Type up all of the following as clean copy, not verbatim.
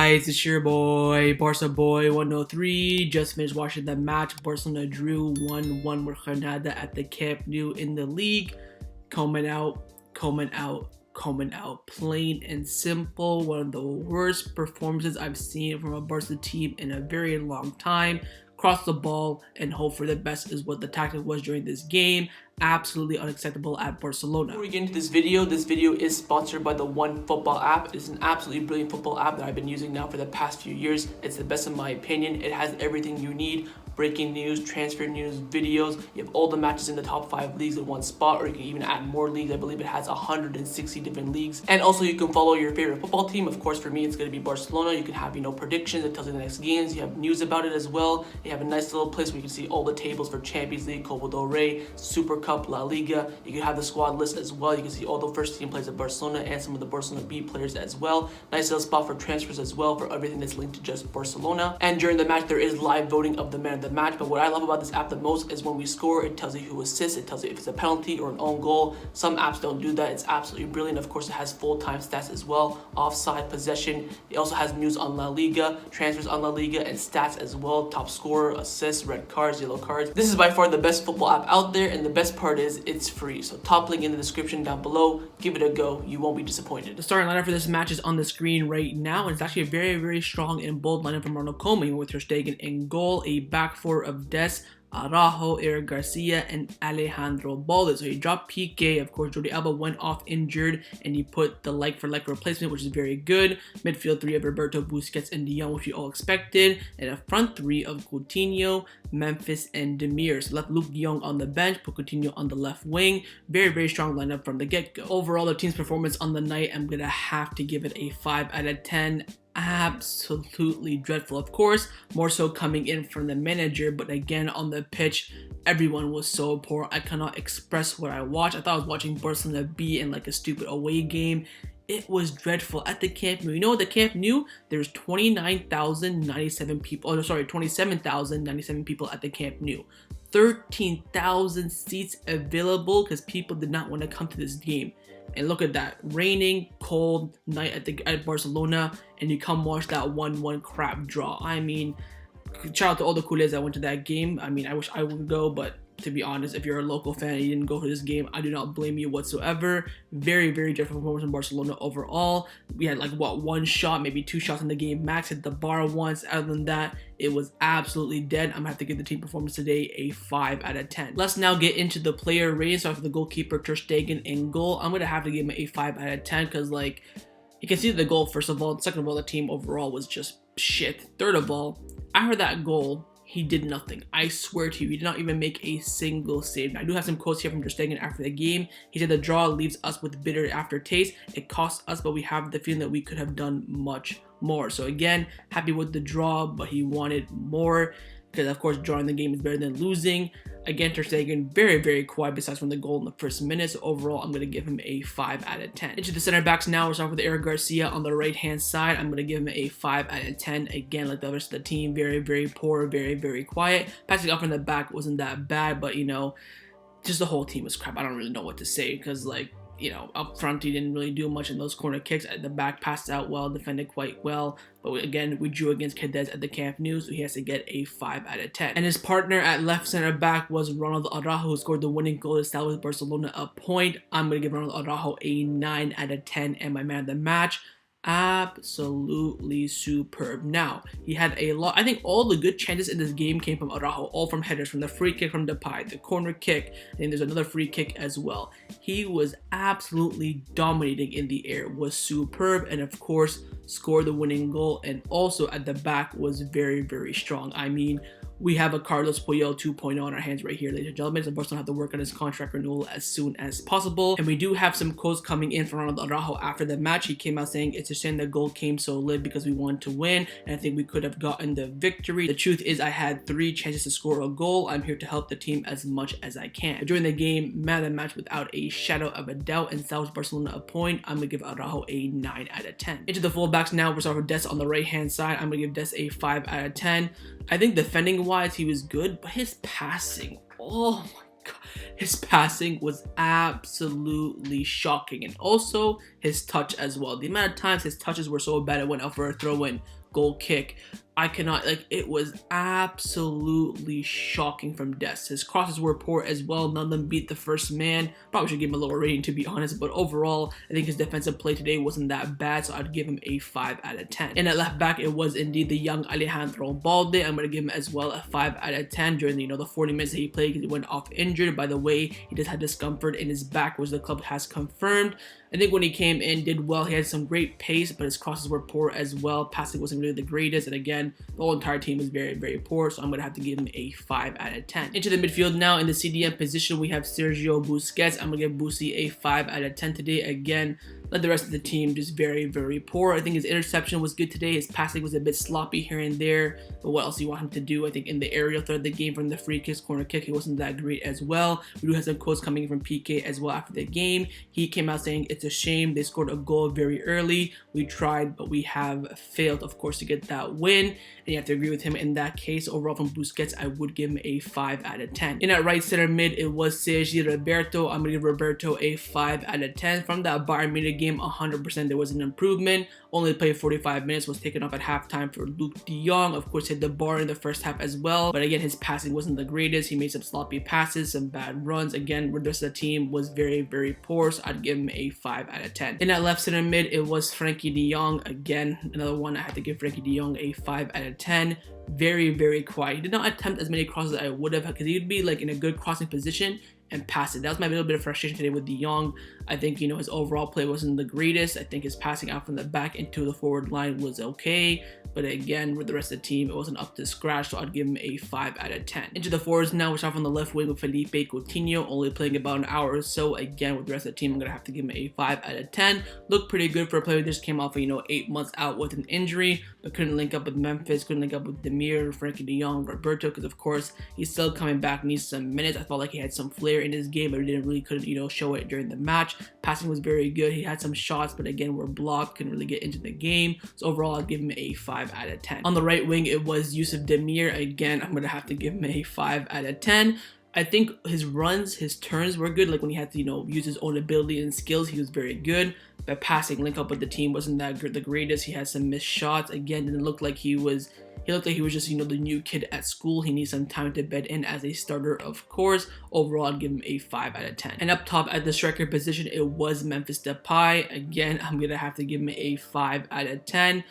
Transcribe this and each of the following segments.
guys, it's your boy, Barca Boy 103. Just finished watching the match. Barcelona drew 1-1 with Granada at the Camp Nou in the league. Koeman out, Koeman out, Koeman out. Plain and simple. One of the worst performances I've seen from a Barca team in a very long time. Cross the ball and hope for the best is what the tactic was during this game. Absolutely unacceptable at Barcelona. Before we get into this video is sponsored by the One Football app. It's an absolutely brilliant football app that I've been using now for the past few years. It's the best in my opinion. It has everything you need. Breaking news, transfer news, videos. You have all the matches in the top 5 leagues in one spot, or you can even add more leagues. I believe it has 160 different leagues. And also you can follow your favorite football team. Of course, for me, it's going to be Barcelona. You can have, predictions. It tells you the next games. You have news about it as well. You have a nice little place where you can see all the tables for Champions League, Copa del Rey, Super Cup, La Liga. You can have the squad list as well. You can see all the first team players at Barcelona and some of the Barcelona B players as well. Nice little spot for transfers as well for everything that's linked to just Barcelona. And during the match, there is live voting of the man of the match. But what I love about this app the most is when we score, it tells you who assists, it tells you if it's a penalty or an own goal. Some apps don't do that. It's absolutely brilliant. Of course, it has full-time stats as well, offside, possession. It also has news on La Liga, transfers on La Liga, and stats as well. Top scorer, assists, red cards, yellow cards. This is by far the best football app out there, and the best part is it's free. So top link in the description down below. Give it a go. You won't be disappointed. The starting lineup for this match is on the screen right now, and it's actually a very, very strong and bold lineup from Ronald Koeman with Ter Stegen in goal, a back four of Des, Araujo, Eric Garcia, and Alejandro Balde. So he dropped Pique. Of course, Jordi Alba went off injured, and he put the like-for-like replacement, which is very good. Midfield 3 of Roberto, Busquets, and De Jong, which we all expected. And a front 3 of Coutinho, Memphis, and Demir. So left Luke De Jong on the bench, put Coutinho on the left wing. Very, very strong lineup from the get-go. Overall, the team's performance on the night, I'm going to have to give it a 5 out of 10. Absolutely dreadful. Of course, more so coming in from the manager, but again on the pitch everyone was so poor. I cannot express what I watched. I thought I was watching Barcelona B in like a stupid away game. It was dreadful at the Camp Nou. You know what, the Camp Nou, there's 29,097 people. Oh, no, sorry, 27,097 people at the Camp Nou. 13,000 seats available because people did not want to come to this game. And look at that, raining, cold night at Barcelona, and you come watch that 1-1 crap draw. I mean, shout out to all the culés that went to that game. I mean, I wish I would go, but to be honest, if you're a local fan and you didn't go to this game, I do not blame you whatsoever. Very, very different performance in Barcelona overall. We had one shot, maybe 2 shots in the game max, hit the bar once. Other than that, it was absolutely dead. I'm gonna have to give the team performance today a 5 out of 10. Let's now get into the player rating. So after the goalkeeper, Ter Stegen in goal, I'm gonna have to give him a 5 out of 10 because you can see the goal first of all. Second of all, the team overall was just shit. Third of all, after that goal, he did nothing. I swear to you, he did not even make a single save. Now, I do have some quotes here from Ter Stegen after the game. He said the draw leaves us with bitter aftertaste. It cost us, but we have the feeling that we could have done much more. So again, happy with the draw, but he wanted more because of course drawing the game is better than losing. Again, Ter Stegen very, very quiet besides from the goal in the first minute. So overall, I'm going to give him a 5 out of 10. Into the center backs now. We're starting with Eric Garcia on the right-hand side. I'm going to give him a 5 out of 10. Again, like the rest of the team, very, very poor, very, very quiet. Passing off from the back wasn't that bad, but, just the whole team was crap. I don't really know what to say because, up front, he didn't really do much in those corner kicks. At the back, passed out well, defended quite well. But again, we drew against Cadiz at the Camp Nou, so he has to get a 5 out of 10. And his partner at left center back was Ronald Araujo, who scored the winning goal to establish Barcelona a point. I'm going to give Ronald Araujo a 9 out of 10 and my man of the match. Absolutely superb. Now, he had a lot. I think all the good chances in this game came from Araujo, all from headers, from the free kick from Depay, the corner kick, and there's another free kick as well. He was absolutely dominating in the air, was superb, and of course, scored the winning goal, and also at the back was very, very strong. I mean, we have a Carlos Puyol 2.0 on our hands right here, ladies and gentlemen. So Barcelona have to work on his contract renewal as soon as possible. And we do have some quotes coming in from Ronald Araujo after the match. He came out saying, "It's a shame the goal came so late because we wanted to win, and I think we could have gotten the victory. The truth is I had 3 chances to score a goal. I'm here to help the team as much as I can." But during the game, man of the match without a shadow of a doubt, and salvaged Barcelona a point. I'm going to give Araujo a 9 out of 10. Into the fullbacks now. We're starting with Des on the right-hand side. I'm going to give Des a 5 out of 10. I think defending-wise, he was good, but his passing, oh my god. His passing was absolutely shocking, and also his touch as well. The amount of times his touches were so bad it went out for a throw-in, goal kick. I cannot, like, it was absolutely shocking from Dest. His crosses were poor as well. None of them beat the first man. Probably should give him a lower rating, to be honest, but overall, I think his defensive play today wasn't that bad, so I'd give him a 5 out of 10. And at left back, it was indeed the young Alejandro Balde. I'm going to give him as well a 5 out of 10 during the, the 40 minutes that he played, because he went off injured. By the way, he just had discomfort in his back, which the club has confirmed. I think when he came in, did well. He had some great pace, but his crosses were poor as well. Passing wasn't really the greatest, and again, the whole entire team was very, very poor, so I'm going to have to give him a 5 out of 10. Into the midfield now, in the CDM position, we have Sergio Busquets. I'm going to give Busi a 5 out of 10 today. Again, let the rest of the team just very, very poor. I think his interception was good today. His passing was a bit sloppy here and there, but what else do you want him to do? I think in the aerial threat of the game, from the free kicks, corner kick, he wasn't that great as well. We do have some quotes coming from Pique as well after the game. He came out saying it's a shame they scored a goal very early. We tried, but we have failed, of course, to get that win. And you have to agree with him in that case. Overall, from Busquets, I would give him a 5 out of 10. In at right center mid, it was Sergi Roberto. I'm going to give Roberto a 5 out of 10. From that Bayern Munich game, 100% there was an improvement. Only played 45 minutes, was taken off at halftime for Luke de Jong. Of course, hit the bar in the first half as well. But again, his passing wasn't the greatest. He made some sloppy passes, some bad runs. Again, the rest of the team was very, very poor, so I'd give him a 5 out of 10. In that left center mid, it was Frankie de Jong. Again, another one I had to give Frankie de Jong a 5 out of 10. Very, very quiet. He did not attempt as many crosses as I would have, because he'd be like in a good crossing position and pass it. That was my little bit of frustration today with de Jong. I think, his overall play wasn't the greatest. I think his passing out from the back into the forward line was okay, but again, with the rest of the team, it wasn't up to scratch, so I'd give him a 5 out of 10. Into the forwards now, which off on the left wing with Felipe Coutinho, only playing about an hour or so. Again, with the rest of the team, I'm going to have to give him a 5 out of 10. Looked pretty good for a player who just came off of, 8 months out with an injury, but couldn't link up with Memphis, couldn't link up with Demir, Frankie de Jong, Roberto, because of course, he's still coming back, needs some minutes. I felt like he had some flair in his game, but he couldn't show it during the match. Passing was very good. He had some shots, but again, were blocked, couldn't really get into the game. So overall, I'd give him a 5 out of 10. On the right wing, it was Yusuf Demir. Again, I'm going to have to give him a 5 out of 10. I think his runs, his turns were good. Like when he had to, use his own ability and skills, he was very good. But passing, link up with the team wasn't that good, the greatest. He had some missed shots. Again, didn't look like he was just, the new kid at school. He needs some time to bed in as a starter, of course. Overall, I'd give him a 5 out of 10. And up top at the striker position, it was Memphis Depay. Again, I'm going to have to give him a 5 out of 10.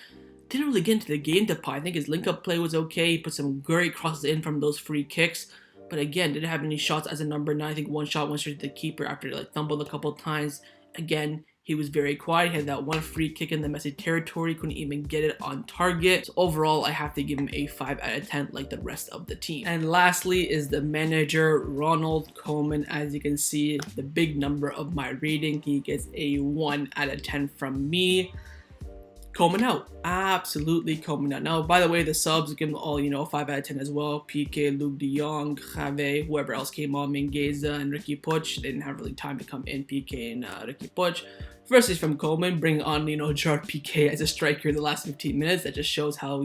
Didn't really get into the game, Depay. I think his link-up play was okay. He put some great crosses in from those free kicks. But again, didn't have any shots as a number 9. I think one shot went straight to the keeper after he fumbled a couple times. Again, he was very quiet. He had that one free kick in the Messi territory. Couldn't even get it on target. So overall, I have to give him a 5 out of 10 like the rest of the team. And lastly is the manager, Ronald Koeman. As you can see, the big number of my rating. He gets a 1 out of 10 from me. Koeman out. Absolutely Koeman out. Now, by the way, the subs, give them all, 5 out of 10 as well. Pique, Luke de Jong, Javi, whoever else came on, Mingueza, and Ricky Puig. They didn't have really time to come in, Pique and Ricky Puig. First is from Koeman, bring on, Gerard Pique as a striker in the last 15 minutes. That just shows how,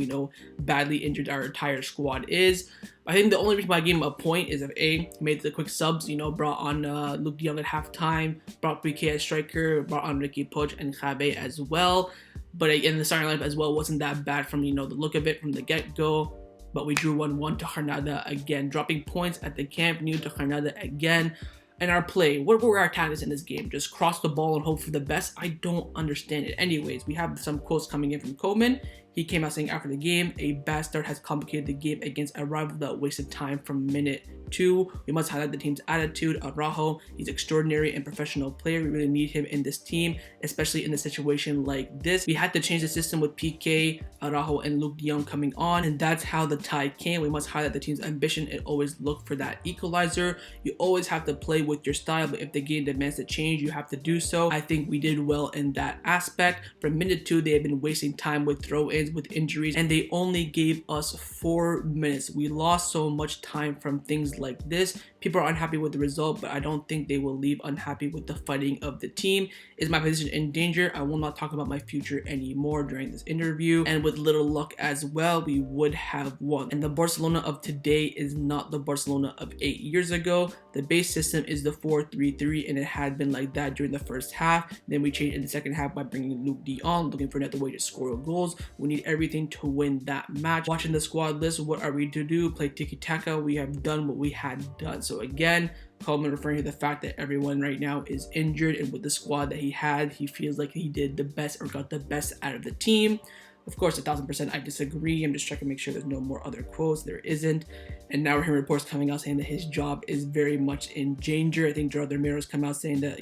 badly injured our entire squad is. I think the only reason why I gave him a point is if A, made the quick subs, brought on Luke de Jong at halftime, brought Pique as striker, brought on Ricky Puig and Javi as well. But again, the starting lineup as well wasn't that bad from, the look of it from the get-go. But we drew 1-1 to Granada again, dropping points at the Camp Nou to Granada again. And our play, what were our tactics in this game? Just cross the ball and hope for the best? I don't understand it. Anyways, we have some quotes coming in from Koeman. He came out saying after the game, a bad start has complicated the game against a rival that wasted time from minute 2. We must highlight the team's attitude. Araujo, he's extraordinary and professional player. We really need him in this team, especially in a situation like this. We had to change the system with Pique, Araujo, and Luke de Jong coming on, and that's how the tie came. We must highlight the team's ambition and always look for that equalizer. You always have to play with your style, but if the game demands to change, you have to do so. I think we did well in that aspect. From minute 2, they have been wasting time with throw-ins. seconds with injuries, and they only gave us 4 minutes. We lost so much time from things like this. People are unhappy with the result, but I don't think they will leave unhappy with the fighting of the team. Is my position in danger? I will not talk about my future anymore during this interview, and with little luck as well, we would have won. And the Barcelona of today is not the Barcelona of 8 years ago. The base system is the 4-3-3, and it had been like that during the first half. Then we changed in the second half by bringing Luke de Jong, looking for another way to score goals. We need everything to win that match. Watching the squad list, what are we to do? Play tiki-taka. We have done what we had done. So again, Koeman referring to the fact that everyone right now is injured, and with the squad that he had, he feels like he did the best or got the best out of the team. Of course, 1000% I disagree. I'm just checking to make sure there's no more other quotes. There isn't. And now we're hearing reports coming out saying that his job is very much in danger. I think Gerard Ramirez come out saying that,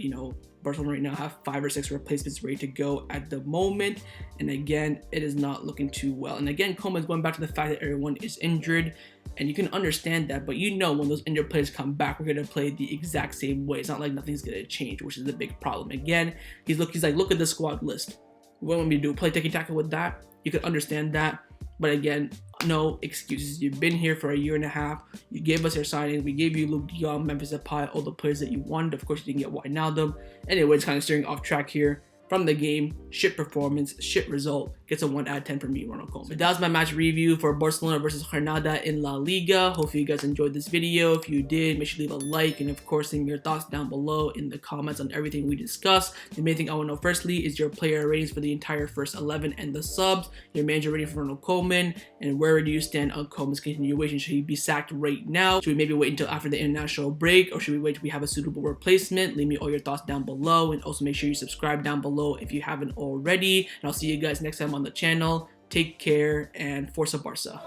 Barcelona right now have 5 or 6 replacements ready to go at the moment. And again, it is not looking too well. And again, Koeman's going back to the fact that everyone is injured. And you can understand that, but when those injured players come back, we're going to play the exact same way. It's not like nothing's going to change, which is the big problem. Again, he's like, look at the squad list. What want me to do? Play tiki-taka with that? You could understand that. But again, no excuses. You've been here for a year and a half. You gave us your signings. We gave you Luke de Jong, Memphis, Depay, all the players that you wanted. Of course, you didn't get Wijnaldum. Anyway, it's kind of steering off track here. From the game, shit performance, shit result, gets a 1 out of 10 from me, Ronald Koeman. So that was my match review for Barcelona versus Granada in La Liga. Hopefully you guys enjoyed this video. If you did, make sure you leave a like, and of course leave your thoughts down below in the comments on everything we discussed. The main thing I want to know firstly is your player ratings for the entire first 11 and the subs, your manager rating for Ronald Koeman, and where do you stand on Koeman's continuation? Should he be sacked right now? Should we maybe wait until after the international break, or should we wait till we have a suitable replacement? Leave me all your thoughts down below, and also make sure you subscribe down below if you haven't already. And I'll see you guys next time on the channel. Take care and Forza Barca.